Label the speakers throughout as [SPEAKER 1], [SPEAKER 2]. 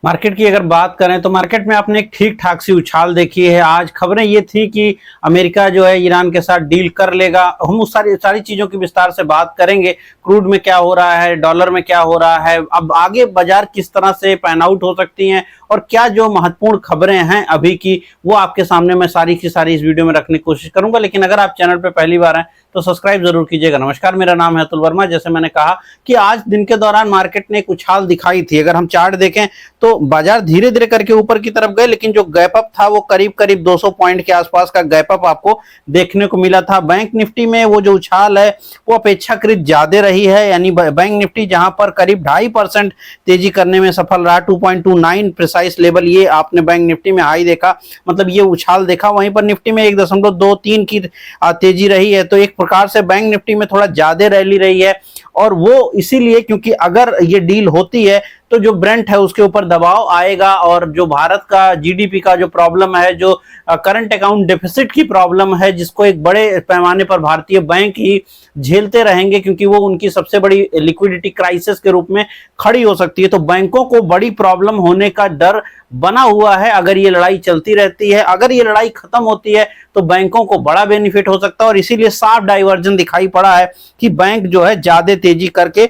[SPEAKER 1] Market की अगर बात करें तो मार्केट में आपने एक ठीक ठाक सी उछाल देखी है। आज खबरें ये थी कि अमेरिका जो है ईरान के साथ डील कर लेगा। हम उस सारी सारी चीजों की विस्तार से बात करेंगे। क्रूड में क्या हो रहा है, डॉलर में क्या हो रहा है, अब आगे बाजार किस तरह से पैन आउट हो सकती हैं और क्या जो महत्वपूर्ण खबरें हैं अभी की, वो आपके सामने मैं सारी की सारी इस वीडियो में रखने की कोशिश करूंगा। लेकिन अगर आप चैनल पर पहली बार हैं तो सब्सक्राइब जरूर कीजिएगा। नमस्कार, मेरा नाम है अतुल वर्मा। जैसे मैंने कहा कि आज दिन के दौरान मार्केट ने एक उछाल दिखाई थी। अगर हम चार्ट देखें तो बाजार धीरे धीरे करके ऊपर की तरफ गए, लेकिन जो गैप अप था वो करीब करीब 200 पॉइंट के आसपास का गैप अप आपको देखने को मिला था। बैंक निफ्टी में वो जो उछाल है वो अपेक्षाकृत ज्यादा रही है, यानी बैंक निफ्टी जहां पर करीब 2.5% तेजी करने में सफल रहा। 2.29 प्रिसाइस लेवल ये आपने बैंक निफ्टी में हाई देखा, मतलब ये उछाल देखा। वहीं पर निफ्टी में 1.23 की तेजी रही है। तो एक प्रकार से बैंक निफ्टी में थोड़ा ज्यादा रैली रही है, और वो इसीलिए क्योंकि अगर ये डील होती है तो जो ब्रेंट है उसके ऊपर दबाव आएगा, और जो भारत का जीडीपी का जो प्रॉब्लम है, जो करंट अकाउंट डेफिसिट की प्रॉब्लम है, जिसको एक बड़े पैमाने पर भारतीय बैंक ही झेलते रहेंगे क्योंकि वो उनकी सबसे बड़ी लिक्विडिटी क्राइसिस के रूप में खड़ी हो सकती है। तो बैंकों को बड़ी प्रॉब्लम होने का डर बना हुआ है अगर ये लड़ाई चलती रहती है। अगर ये लड़ाई खत्म होती है तो बैंकों को बड़ा बेनिफिट हो सकता है, और इसीलिए साफ डाइवर्जन दिखाई पड़ा है कि बैंक जो है ज्यादा तेजी करके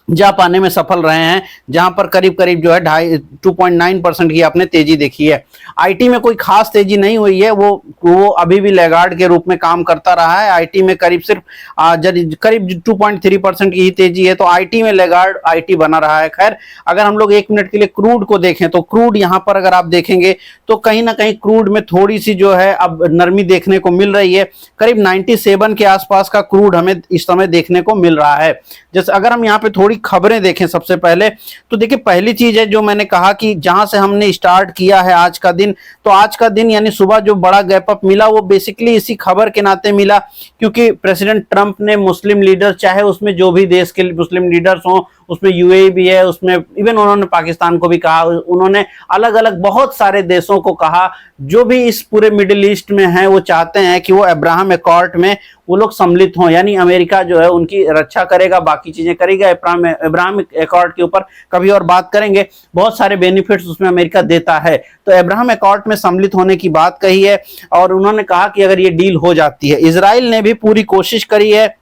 [SPEAKER 1] जा पाने में सफल रहे हैं, जहां पर करीब करीब जो है 2.9% की आपने तेजी देखी है। आईटी में कोई खास तेजी नहीं हुई है, वो अभी भी लैगार्ड के रूप में काम करता रहा है। आईटी में करीब सिर्फ करीब 2.3% की ही तेजी है, तो आईटी में लैगार्ड आईटी बना रहा है। खैर, अगर हम लोग एक मिनट के लिए क्रूड को देखें तो क्रूड यहां पर अगर आप देखेंगे तो कहीं ना कहीं क्रूड में थोड़ी सी जो है अब नरमी देखने को मिल रही है। करीब 97 के आसपास का क्रूड हमें इस समय देखने को मिल रहा है। जैसे अगर हम यहाँ पे थोड़ी खबरें देखें सबसे पहले, तो देखिए पहली चीज है जो मैंने कहा कि जहां से हमने स्टार्ट किया है आज का दिन, तो आज का दिन यानी सुबह जो बड़ा गैप अप मिला वो बेसिकली इसी खबर के नाते मिला क्योंकि प्रेसिडेंट ट्रंप ने मुस्लिम लीडर, चाहे उसमें जो भी देश के मुस्लिम लीडर्स हों, उसमें यूएई भी है, उसमें इवन उन्होंने पाकिस्तान को भी कहा, उन्होंने अलग अलग बहुत सारे देशों को कहा जो भी इस पूरे मिडिल ईस्ट में हैं, वो चाहते हैं कि वो अब्राहम एकॉर्ड में वो लोग सम्मिलित हों, यानी अमेरिका जो है उनकी रक्षा करेगा, बाकी चीजें करेगा। अब्राहम एकॉर्ड के ऊपर कभी और बात करेंगे, बहुत सारे बेनिफिट्स उसमें अमेरिका देता है। तो अब्राहम एकॉर्ड में सम्मिलित होने की बात कही है, और उन्होंने कहा कि अगर ये डील हो जाती है, इजराइल ने भी पूरी कोशिश करी है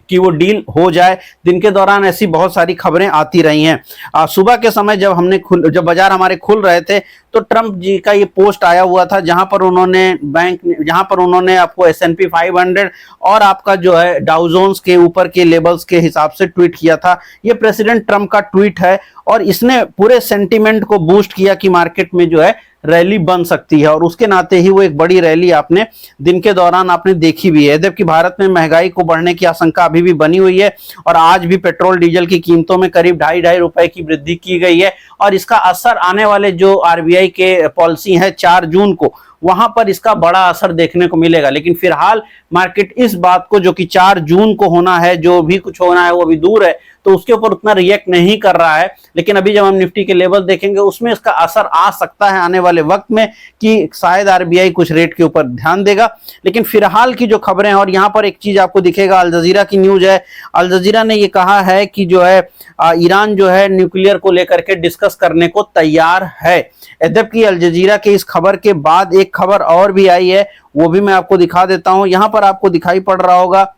[SPEAKER 1] कि वो डील हो जाए। दिन के दौरान ऐसी बहुत सारी खबरें आती रही हैं। सुबह के समय जब बाजार हमारे खुल रहे थे तो ट्रंप जी का ये पोस्ट आया हुआ था जहां पर उन्होंने आपको S&P 500 और आपका जो है डाउ जोन्स के ऊपर के लेवल्स के हिसाब से ट्वीट किया था। ये प्रेसिडेंट ट्रंप का ट्वीट है, और इसने पूरे सेंटीमेंट को बूस्ट किया कि मार्केट में जो है रैली बन सकती है, और उसके नाते ही वो एक बड़ी रैली आपने दिन के दौरान आपने देखी भी है। जबकि भारत में महंगाई को बढ़ने की आशंका अभी भी बनी हुई है, और आज भी पेट्रोल डीजल की कीमतों में करीब 2.5 रुपए की वृद्धि की गई है, और इसका असर आने वाले जो आरबीआई के पॉलिसी है 4 जून को, वहां पर इसका बड़ा असर देखने को मिलेगा। लेकिन फिलहाल मार्केट इस बात को, जो कि 4 जून को होना है, जो भी कुछ होना है वो अभी दूर है, तो उसके ऊपर उतना रिएक्ट नहीं कर रहा है। लेकिन अभी जब हम निफ्टी के लेवल देखेंगे उसमें इसका असर आ सकता है आने वाले वक्त में कि शायद आरबीआई कुछ रेट के ऊपर ध्यान देगा। लेकिन फिलहाल की जो खबरें हैं, और यहाँ पर एक चीज आपको दिखेगा, अल जजीरा की न्यूज है। अल जजीरा ने ये कहा है कि जो है ईरान जो है न्यूक्लियर को लेकर के डिस्कस करने को तैयार है। जबकि अल जजीरा के इस खबर के बाद एक खबर और भी आई है, वो भी मैं आपको दिखा देता हूं। यहां पर आपको दिखाई पड़ रहा होगा,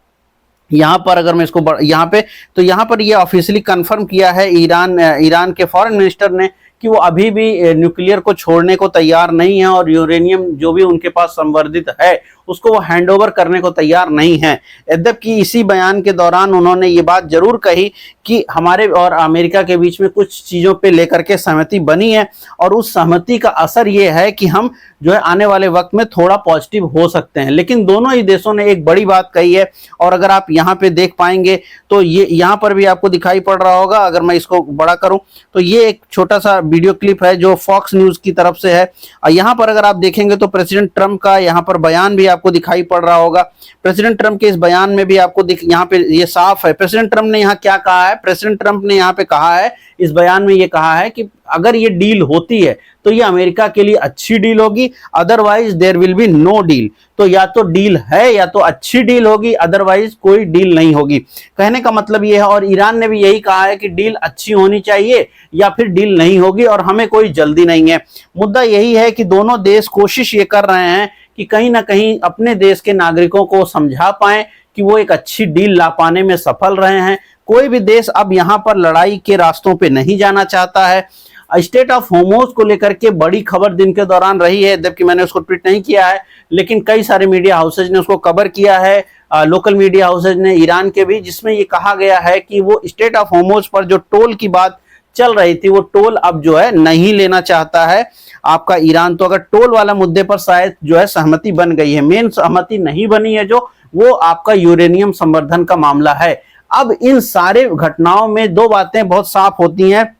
[SPEAKER 1] यहाँ पर अगर मैं इसको यहाँ पे, तो यहाँ पर ये ऑफिशियली कंफर्म किया है ईरान के फॉरेन मिनिस्टर ने कि वो अभी भी न्यूक्लियर को छोड़ने को तैयार नहीं है, और यूरेनियम जो भी उनके पास संवर्धित है उसको वो हैंडओवर करने को तैयार नहीं है। यद्यपि इसी बयान के दौरान उन्होंने ये बात जरूर कही कि हमारे और अमेरिका के बीच में कुछ चीज़ों पे लेकर के सहमति बनी है, और उस सहमति का असर ये है कि हम जो है आने वाले वक्त में थोड़ा पॉजिटिव हो सकते हैं। लेकिन दोनों ही देशों ने एक बड़ी बात कही है, और अगर आप यहाँ पे देख पाएंगे तो ये यहाँ पर भी आपको दिखाई पड़ रहा होगा। अगर मैं इसको बड़ा करूँ तो ये एक छोटा सा वीडियो क्लिप है जो फॉक्स न्यूज की तरफ से है। यहाँ पर अगर आप देखेंगे तो प्रेसिडेंट ट्रंप का यहाँ पर बयान भी आपको दिखाई पड़ रहा होगा। प्रेसिडेंट ट्रंप के इस बयान में भी आपको यहाँ पे ये साफ है। प्रेसिडेंट ट्रंप ने यहाँ क्या कहा है? प्रेसिडेंट ट्रंप ने यहाँ पे कहा है, इस बयान में ये कहा है कि अगर ये डील होती है तो ये अमेरिका के लिए अच्छी डील होगी, otherwise there will be no deal. तो या तो डील है या तो अच्छी डील होगी, अदरवाइज कोई डील नहीं होगी। कहने का मतलब ये है, और ईरान ने भी यही कहा है कि डील अच्छी होनी चाहिए या फिर डील नहीं होगी और हमें कोई जल्दी नहीं है। मुद्दा यही है कि दोनों देश कोशिश ये कर रहे हैं कि कहीं ना कहीं अपने देश के नागरिकों को समझा पाएं कि वो एक अच्छी डील ला पाने में सफल रहे हैं। कोई भी देश अब यहां पर लड़ाई के रास्तों पे नहीं जाना चाहता है। स्टेट ऑफ होर्मुज को लेकर के बड़ी खबर दिन के दौरान रही है, जबकि मैंने उसको ट्वीट नहीं किया है, लेकिन कई सारे मीडिया हाउसेज ने उसको कवर किया है, लोकल मीडिया हाउसेज ने, ईरान के भी, जिसमें ये कहा गया है कि वो स्टेट ऑफ होर्मुज पर जो टोल की बात चल रही थी वो टोल अब जो है नहीं लेना चाहता है आपका ईरान। तो अगर टोल वाला मुद्दे पर शायद जो है सहमति बन गई है, मेन सहमति नहीं बनी है जो वो आपका यूरेनियम संवर्धन का मामला है। अब इन सारे घटनाओं में दो बातें बहुत साफ होती हैं।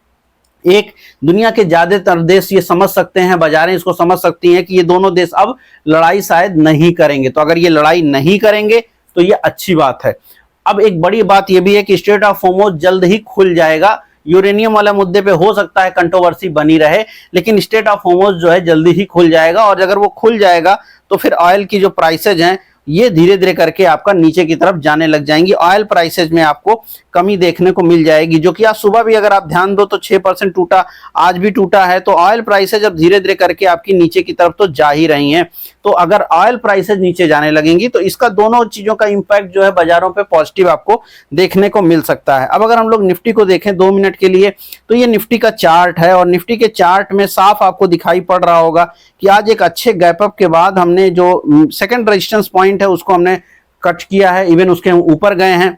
[SPEAKER 1] एक, दुनिया के ज्यादातर देश ये समझ सकते हैं, बाजारें इसको समझ सकती हैं कि ये दोनों देश अब लड़ाई शायद नहीं करेंगे। तो अगर ये लड़ाई नहीं करेंगे तो ये अच्छी बात है। अब एक बड़ी बात ये भी है कि स्ट्रेट ऑफ होर्मुज जल्द ही खुल जाएगा। यूरेनियम वाला मुद्दे पे हो सकता है कंट्रोवर्सी बनी रहे, लेकिन स्ट्रेट ऑफ होर्मुज जो है जल्दी ही खुल जाएगा। और अगर वो खुल जाएगा तो फिर ऑयल की जो प्राइसेज हैं ये धीरे धीरे करके आपका नीचे की तरफ जाने लग जाएंगी। ऑयल प्राइसेज में आपको कमी देखने को मिल जाएगी, जो कि आज सुबह भी अगर आप ध्यान दो तो 6% टूटा, आज भी टूटा है। तो ऑयल प्राइसेज अब धीरे धीरे करके आपकी नीचे की तरफ तो जा ही रही हैं। तो अगर ऑयल प्राइसेज नीचे जाने लगेंगी तो इसका दोनों चीजों का इंपैक्ट जो है बाजारों पे पॉजिटिव आपको देखने को मिल सकता है। अब अगर हम लोग निफ्टी को देखें 2 मिनट के लिए, तो ये निफ्टी का चार्ट है और निफ्टी के चार्ट में साफ आपको दिखाई पड़ रहा होगा कि आज एक अच्छे गैप अप के बाद हमने जो सेकंड रेजिस्टेंस पॉइंट है उसको हमने कट किया है, इवन उसके ऊपर गए हैं।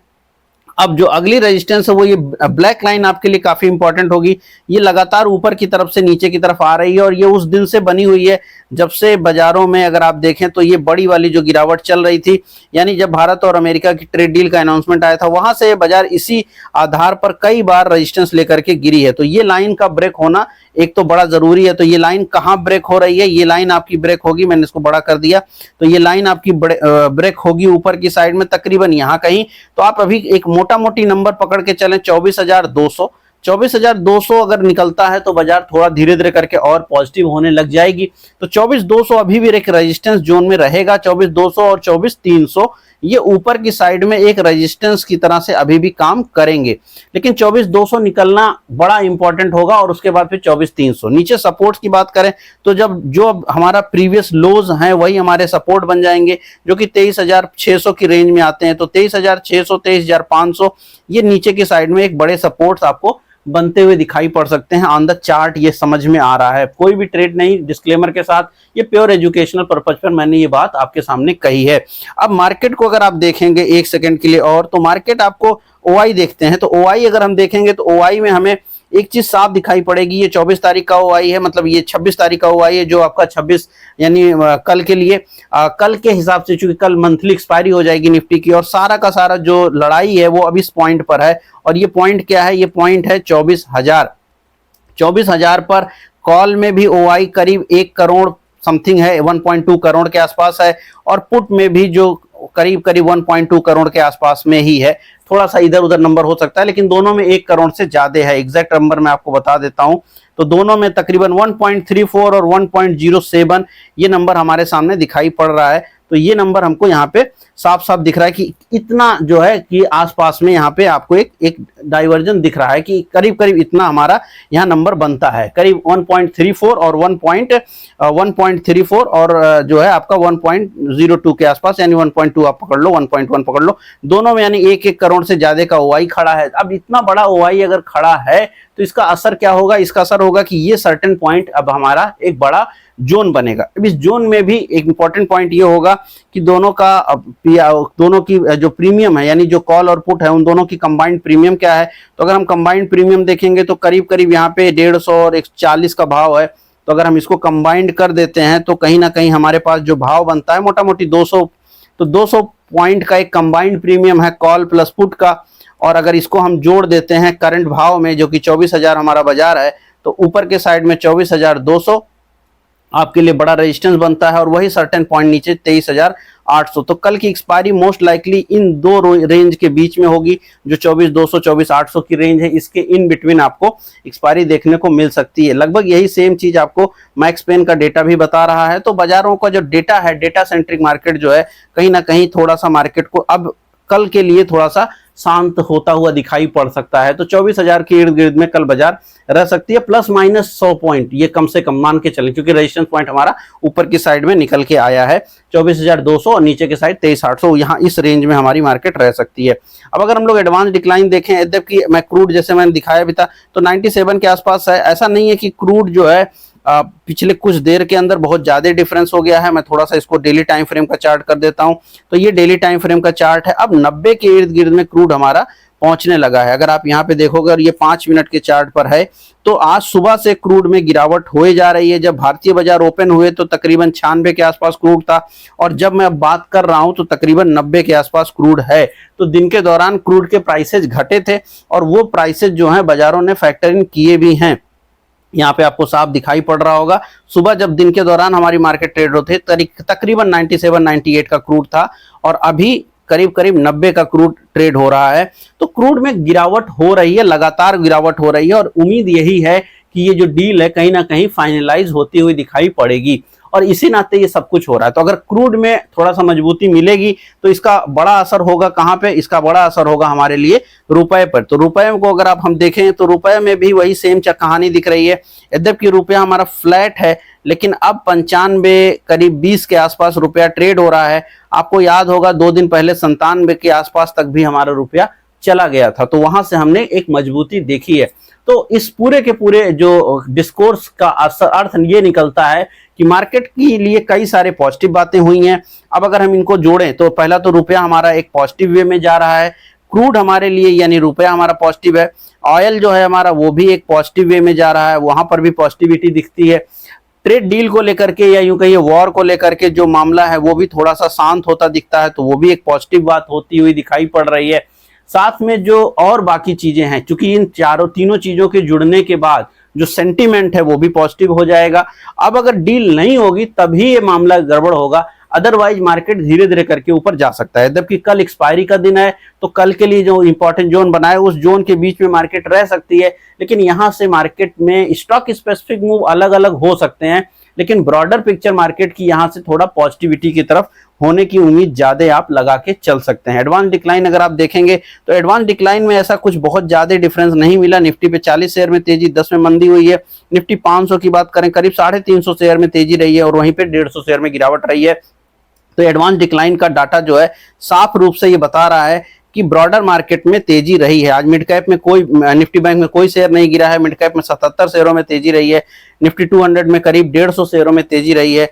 [SPEAKER 1] अब जो अगली रेजिस्टेंस है वो ये ब्लैक लाइन आपके लिए काफी इंपॉर्टेंट होगी। ये लगातार ऊपर की तरफ से नीचे की तरफ आ रही है और ये उस दिन से बनी हुई है जब से बाजारों में अगर आप देखें तो ये बड़ी वाली जो गिरावट चल रही थी, यानी जब भारत और अमेरिका की ट्रेड डील का अनाउंसमेंट आया था वहां से बाजार इसी आधार पर कई बार रेजिस्टेंस लेकर के गिरी है। तो ये लाइन का ब्रेक होना एक तो बड़ा जरूरी है। तो ये लाइन कहां ब्रेक हो रही है, ये लाइन आपकी ब्रेक होगी, मैंने इसको बड़ा कर दिया, तो ये लाइन आपकी ब्रेक होगी ऊपर की साइड में तकरीबन यहां कहीं। तो आप अभी एक मोटा मोटी नंबर पकड़ के चलें 24,200, 24,200 अगर निकलता है तो बाजार थोड़ा धीरे धीरे करके और पॉजिटिव होने लग जाएगी। तो 24,200 अभी भी एक रेजिस्टेंस जोन में रहेगा। 24,200 और 24,300 ये ऊपर की साइड में एक रेजिस्टेंस की तरह से अभी भी काम करेंगे, लेकिन 24,200 निकलना बड़ा इंपॉर्टेंट होगा और उसके बाद फिर 24,300। नीचे सपोर्ट्स की बात करें तो जब जो हमारा प्रीवियस लोज हैं वही हमारे सपोर्ट बन जाएंगे, जो कि 23,600 की रेंज में आते हैं। तो 23,600, 23,500 ये नीचे की साइड में एक बड़े सपोर्ट्स आपको बनते हुए दिखाई पड़ सकते हैं। ऑन द चार्ट ये समझ में आ रहा है, कोई भी ट्रेड नहीं, डिस्क्लेमर के साथ, ये प्योर एजुकेशनल पर्पज पर मैंने ये बात आपके सामने कही है। अब मार्केट को अगर आप देखेंगे एक सेकंड के लिए और, तो मार्केट आपको ओआई देखते हैं तो ओआई अगर हम देखेंगे तो ओआई में हमें एक चीज साफ दिखाई पड़ेगी। ये 24 तारीख का ओआई है, मतलब ये 26 तारीख का ओआई है जो आपका 26 यानी कल के लिए, कल के हिसाब से, चूंकि कल मंथली एक्सपायरी हो जाएगी निफ्टी की, और सारा का सारा जो लड़ाई है वो अब इस पॉइंट पर है। और ये पॉइंट क्या है, ये पॉइंट है 24,000। 24,000 पर कॉल में भी ओआई करीब 1 करोड़ समथिंग है, 1.2 करोड़ के आसपास है, और पुट में भी जो करीब करीब 1.2 करोड़ के आसपास में ही है। थोड़ा सा इधर उधर नंबर हो सकता है लेकिन दोनों में 1 करोड़ से ज्यादा है। एग्जैक्ट नंबर मैं आपको बता देता हूं, तो दोनों में तकरीबन 1.34 और 1.07 ये नंबर हमारे सामने दिखाई पड़ रहा है। तो ये नंबर हमको यहाँ पे साफ साफ दिख रहा है कि इतना जो है कि आसपास में यहाँ पे आपको एक डाइवर्जन दिख रहा है कि करीब करीब इतना हमारा यहाँ नंबर बनता है, करीब 1.34 और 1.34 और जो है आपका 1.02 के आसपास, यानी 1.2 आप पकड़ लो, 1.1 पकड़ लो, दोनों में यानी 1 करोड़ से ज्यादा का ओआई खड़ा है। अब इतना बड़ा ओआई अगर खड़ा है तो इसका असर क्या होगा, इसका असर होगा कि ये सर्टेन पॉइंट अब हमारा एक बड़ा जोन बनेगा। अब इस जोन में भी एक इंपॉर्टेंट पॉइंट ये होगा कि दोनों की जो प्रीमियम है, यानी जो कॉल और पुट है, उन दोनों की कंबाइंड प्रीमियम क्या है। तो अगर हम कंबाइंड प्रीमियम देखेंगे तो करीब करीब यहाँ पे 150 और 140 का भाव है। तो अगर हम इसको कंबाइंड कर देते हैं तो कहीं ना कहीं हमारे पास जो भाव बनता है मोटा मोटी 200, तो 200 पॉइंट का एक कंबाइंड प्रीमियम है कॉल प्लस पुट का। और अगर इसको हम जोड़ देते हैं करंट भाव में, जो कि 24,000 हमारा बाजार है, तो ऊपर के साइड में 24,200 आपके लिए बड़ा रेजिस्टेंस बनता है और वही सर्टेन पॉइंट नीचे 23,800। तो कल की एक्सपायरी मोस्ट लाइकली इन दो रेंज के बीच में होगी, जो 24,200 24,800 की रेंज है, इसके इन बिटवीन आपको एक्सपायरी देखने को मिल सकती है। लगभग यही सेम चीज आपको मैक्स पेन का डेटा भी बता रहा है। तो बाजारों का जो डेटा है, डेटा सेंट्रिक मार्केट जो है, कहीं ना कहीं थोड़ा सा मार्केट को अब कल के लिए थोड़ा सा शांत होता हुआ दिखाई पड़ सकता है। तो 24,000 के इर्द गिर्द में कल बाजार रह सकती है, प्लस माइनस 100 पॉइंट ये कम से कम मान के चलें, क्योंकि रेजिस्टेंस पॉइंट हमारा ऊपर की साइड में निकल के आया है 24,200 और नीचे की साइड 23,800, यहाँ इस रेंज में हमारी मार्केट रह सकती है। अब अगर हम लोग एडवांस डिक्लाइन देखें, यद्यपि मैं क्रूड जैसे मैंने दिखाया भी था तो 97 के आसपास है। ऐसा नहीं है कि क्रूड जो है पिछले कुछ देर के अंदर बहुत ज्यादा डिफरेंस हो गया है। मैं थोड़ा सा इसको डेली टाइम फ्रेम का चार्ट कर देता हूं। तो ये डेली टाइम फ्रेम का चार्ट है। अब 90 के इर्द गिर्द में क्रूड हमारा पहुंचने लगा है। अगर आप यहाँ पे देखोगे और ये 5 मिनट के चार्ट पर है, तो आज सुबह से क्रूड में गिरावट होए जा रही है। जब भारतीय बाजार ओपन हुए तो तकरीबन 96 के आसपास क्रूड था, और जब मैं अब बात कर रहा हूं तो तकरीबन 90 के आसपास क्रूड है। तो दिन के दौरान क्रूड के प्राइसेज घटे थे, और वो प्राइसेज जो है बाजारों ने फैक्टर इन किए भी हैं। यहाँ पे आपको साफ दिखाई पड़ रहा होगा, सुबह जब दिन के दौरान हमारी मार्केट ट्रेड होते तकरीबन 97-98 का क्रूड था, और अभी करीब करीब 90 का क्रूड ट्रेड हो रहा है। तो क्रूड में गिरावट हो रही है, लगातार गिरावट हो रही है, और उम्मीद यही है कि ये जो डील है कहीं ना कहीं फाइनलाइज होती हुई दिखाई पड़ेगी, और इसी नाते ये सब कुछ हो रहा है। तो अगर क्रूड में थोड़ा सा मजबूती मिलेगी तो इसका बड़ा असर होगा कहाँ पे, इसका बड़ा असर होगा हमारे लिए रुपए पर। तो रुपए को अगर आप हम देखें तो रुपए में भी वही सेम कहानी दिख रही है। यद्यपि रुपया हमारा फ्लैट है, लेकिन अब 95 करीब 20 के आसपास रुपया ट्रेड हो रहा है। आपको याद होगा 2 दिन पहले 97 के आसपास तक भी हमारा रुपया चला गया था, तो वहां से हमने एक मजबूती देखी है। तो इस पूरे के पूरे जो डिस्कोर्स का अर्थ ये निकलता है कि मार्केट के लिए कई सारे पॉजिटिव बातें हुई हैं। अब अगर हम इनको जोड़ें तो पहला तो रुपया हमारा एक पॉजिटिव वे में जा रहा है, क्रूड हमारे लिए यानी रुपया हमारा पॉजिटिव है, ऑयल जो है हमारा वो भी एक पॉजिटिव वे में जा रहा है, वहां पर भी पॉजिटिविटी दिखती है। ट्रेड डील को लेकर के या यूं कहिए वॉर को लेकर के जो मामला है वो भी थोड़ा सा शांत होता दिखता है, तो वो भी एक पॉजिटिव बात होती हुई दिखाई पड़ रही है। साथ में जो और बाकी चीजें हैं, चूंकि इन तीनों चीजों के जुड़ने के बाद जो सेंटीमेंट है वो भी पॉजिटिव हो जाएगा। अब अगर डील नहीं होगी तभी ये मामला गड़बड़ होगा, अदरवाइज मार्केट धीरे धीरे करके ऊपर जा सकता है। जबकि कल एक्सपायरी का दिन है, तो कल के लिए जो इंपॉर्टेंट जोन बनाए उस जोन के बीच में मार्केट रह सकती है, लेकिन यहां से मार्केट में स्टॉक स्पेसिफिक मूव अलग अलग हो सकते हैं, लेकिन ब्रॉडर पिक्चर मार्केट की यहां से थोड़ा पॉजिटिविटी की तरफ होने की उम्मीद ज्यादा आप लगा के चल सकते हैं। एडवांस डिक्लाइन अगर आप देखेंगे तो एडवांस डिक्लाइन में ऐसा कुछ बहुत ज्यादा डिफरेंस नहीं मिला। निफ्टी पे 40 शेयर में तेजी, 10 में मंदी हुई है। निफ्टी 500 की बात करें, करीब 350 शेयर में तेजी रही है, और वहीं पे 150 शेयर में गिरावट रही है। तो एडवांस डिक्लाइन का डाटा जो है साफ रूप से ये बता रहा है कि ब्रॉडर मार्केट में तेजी रही है। आज मिड कैप में कोई, निफ्टी बैंक में कोई शेयर नहीं गिरा है, मिड कैप में 77 शेयरों में तेजी रही है, निफ्टी 200 में करीब 150 शेयरों में तेजी रही है,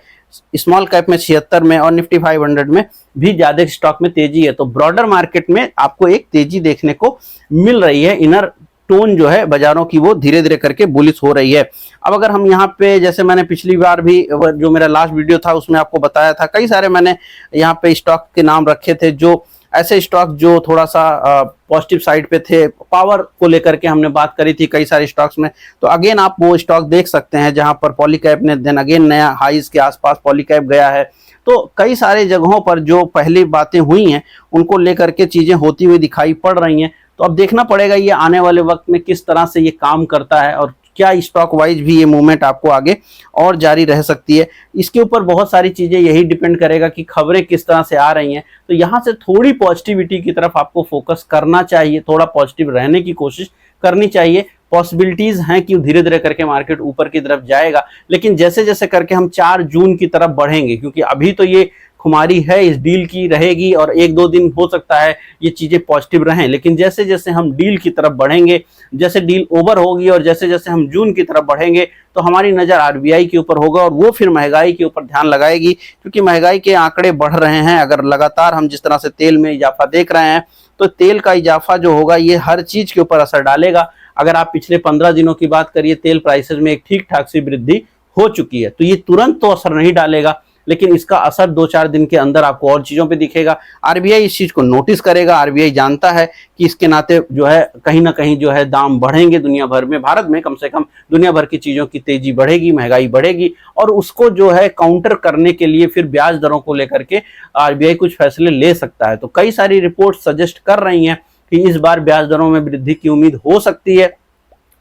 [SPEAKER 1] स्मॉल कैप में 76 में, और निफ्टी 500 में भी ज्यादा स्टॉक में तेजी है। तो ब्रॉडर मार्केट में आपको एक तेजी देखने को मिल रही है। इनर टोन जो है बाजारों की वो धीरे धीरे करके बुलिश हो रही है। अब अगर हम यहाँ पे, जैसे मैंने पिछली बार भी जो मेरा लास्ट वीडियो था उसमें आपको बताया था, कई सारे मैंने यहाँ पे स्टॉक के नाम रखे थे, जो ऐसे स्टॉक जो थोड़ा सा पॉजिटिव साइड पे थे। पावर को लेकर के हमने बात करी थी कई सारे स्टॉक्स में, तो अगेन आप वो स्टॉक देख सकते हैं जहां पर पॉलीकैब ने देन अगेन नया हाईज के आसपास पॉलीकैब गया है। तो कई सारे जगहों पर जो पहली बातें हुई हैं उनको लेकर के चीजें होती हुई दिखाई पड़ रही हैं। तो अब देखना पड़ेगा ये आने वाले वक्त में किस तरह से ये काम करता है, और क्या स्टॉक वाइज भी ये मूवमेंट आपको आगे और जारी रह सकती है। इसके ऊपर बहुत सारी चीजें यही डिपेंड करेगा कि खबरें किस तरह से आ रही हैं। तो यहाँ से थोड़ी पॉजिटिविटी की तरफ आपको फोकस करना चाहिए, थोड़ा पॉजिटिव रहने की कोशिश करनी चाहिए। पॉसिबिलिटीज हैं कि धीरे धीरे करके मार्केट ऊपर की तरफ जाएगा, लेकिन जैसे जैसे करके हम 4 जून की तरफ बढ़ेंगे, क्योंकि अभी तो ये खुमारी है इस डील की रहेगी, और 1-2 दिन हो सकता है ये चीजें पॉजिटिव रहें, लेकिन जैसे जैसे हम डील की तरफ बढ़ेंगे, जैसे डील ओवर होगी और जैसे जैसे हम जून की तरफ बढ़ेंगे, तो हमारी नजर आरबीआई के ऊपर होगा, और वो फिर महंगाई के ऊपर ध्यान लगाएगी, क्योंकि महंगाई के आंकड़े बढ़ रहे हैं। अगर लगातार हम जिस तरह से तेल में इजाफा देख रहे हैं, तो तेल का इजाफा जो होगा ये हर चीज के ऊपर असर डालेगा। अगर आप पिछले 15 दिनों की बात करिए, तेल प्राइसेस में एक ठीक ठाक सी वृद्धि हो चुकी है, तो ये तुरंत तो असर नहीं डालेगा, लेकिन इसका असर 2-4 दिन के अंदर आपको और चीजों पे दिखेगा। आरबीआई इस चीज को नोटिस करेगा। आरबीआई जानता है कि इसके नाते जो है कहीं ना कहीं जो है दाम बढ़ेंगे दुनिया भर में, भारत में कम से कम दुनिया भर की चीजों की तेजी बढ़ेगी, महंगाई बढ़ेगी, और उसको जो है काउंटर करने के लिए फिर ब्याज दरों को लेकर के आरबीआई कुछ फैसले ले सकता है। तो कई सारी रिपोर्ट सजेस्ट कर रही हैं कि इस बार ब्याज दरों में वृद्धि की उम्मीद हो सकती है।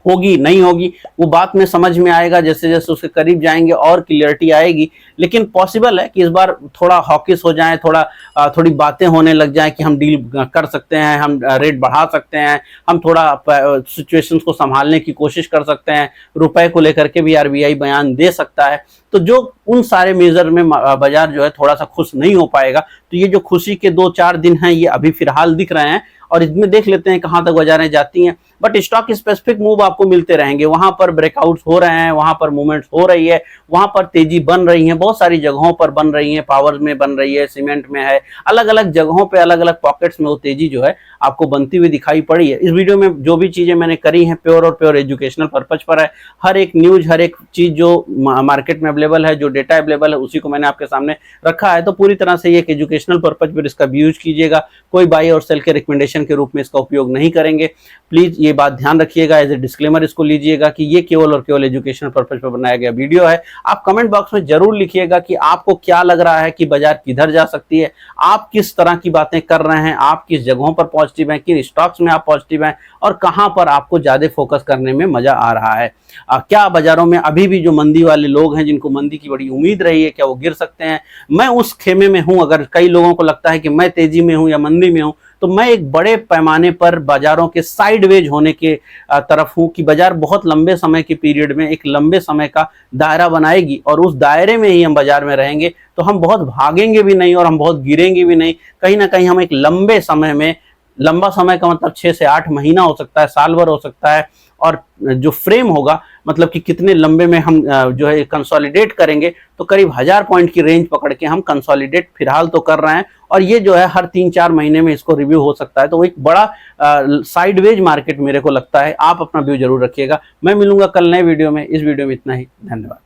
[SPEAKER 1] होगी नहीं होगी वो बात में समझ में आएगा, जैसे जैसे उसके करीब जाएंगे और क्लियरिटी आएगी। लेकिन पॉसिबल है कि इस बार थोड़ा हॉकिश हो जाए, थोड़ी बातें होने लग जाए कि हम डील कर सकते हैं, हम रेट बढ़ा सकते हैं, हम थोड़ा सिचुएशंस को संभालने की कोशिश कर सकते हैं, रुपए को लेकर के भी आरबीआई बयान दे सकता है। तो जो उन सारे मेजर में बाजार जो है थोड़ा सा खुश नहीं हो पाएगा। तो ये जो खुशी के 2-4 दिन हैं ये अभी फिलहाल दिख रहे हैं, और इसमें देख लेते हैं कहां तक बाजारें जाती हैं। बट स्टॉक स्पेसिफिक मूव आपको मिलते रहेंगे, वहां पर ब्रेकआउट्स हो रहे हैं, वहां पर मूवमेंट्स हो रही है, वहां पर तेजी बन रही है, बहुत सारी जगहों पर बन रही है, पावर में बन रही है, सीमेंट में है, अलग अलग जगहों पे अलग अलग पॉकेट्स में वो तेजी जो है आपको बनती हुई दिखाई पड़ी है। इस वीडियो में जो भी चीजें मैंने करी हैं प्योर और प्योर एजुकेशनल पर्पज पर है। हर एक न्यूज, हर एक चीज जो मार्केट में अवेलेबल है, जो डेटा अवेलेबल है, उसी को मैंने आपके सामने रखा है। तो पूरी तरह से एक एजुकेशनल पर्पज पर इसका भी यूज कीजिएगा, कोई बाई और सेल के रिकमेंडेशन के रूप में इसका उपयोग नहीं करेंगे। प्लीज ये बात ध्यान रखिएगा, एज ए डिस्क्लेमर इसको लीजिएगा कि ये केवल और केवल एजुकेशनल पर्पज पर बनाया गया वीडियो है। आप कमेंट बॉक्स में जरूर लिखिएगा कि आपको क्या लग रहा है कि बाजार किधर जा सकती है, आप किस तरह की बातें कर रहे हैं, आप किस जगहों पर पॉजिटिव हैं, किन स्टॉक्स में आप पॉजिटिव हैं, और कहां पर आपको ज्यादा फोकस करने में मजा आ रहा है। क्या बाजारों में अभी भी जो मंदी वाले लोग हैं, जिनको मंदी की बड़ी उम्मीद रही है, क्या वो गिर सकते हैं? मैं उस खेमे में हूं। अगर कई लोगों को लगता है कि मैं तेजी में हूं या मंदी में हूं, तो मैं एक बड़े पैमाने पर बाजारों के साइडवेज होने के तरफ हूं कि बाजार बहुत लंबे समय के पीरियड में एक लंबे समय का दायरा बनाएगी, और उस दायरे में ही हम बाजार में रहेंगे। तो हम बहुत भागेंगे भी नहीं और हम बहुत गिरेंगे भी नहीं। कहीं ना कहीं हम एक लंबे समय में, लंबा समय का मतलब 6 से 8 महीना हो सकता है, साल भर हो सकता है, और जो फ्रेम होगा मतलब कि कितने लंबे में हम जो है कंसोलिडेट करेंगे, तो करीब 1000 पॉइंट की रेंज पकड़ के हम कंसोलिडेट फिलहाल तो कर रहे हैं, और ये जो है हर 3-4 महीने में इसको रिव्यू हो सकता है। तो एक बड़ा साइडवेज मार्केट मेरे को लगता है। आप अपना व्यू जरूर रखिएगा। मैं मिलूंगा कल नए वीडियो में। इस वीडियो में इतना ही, धन्यवाद।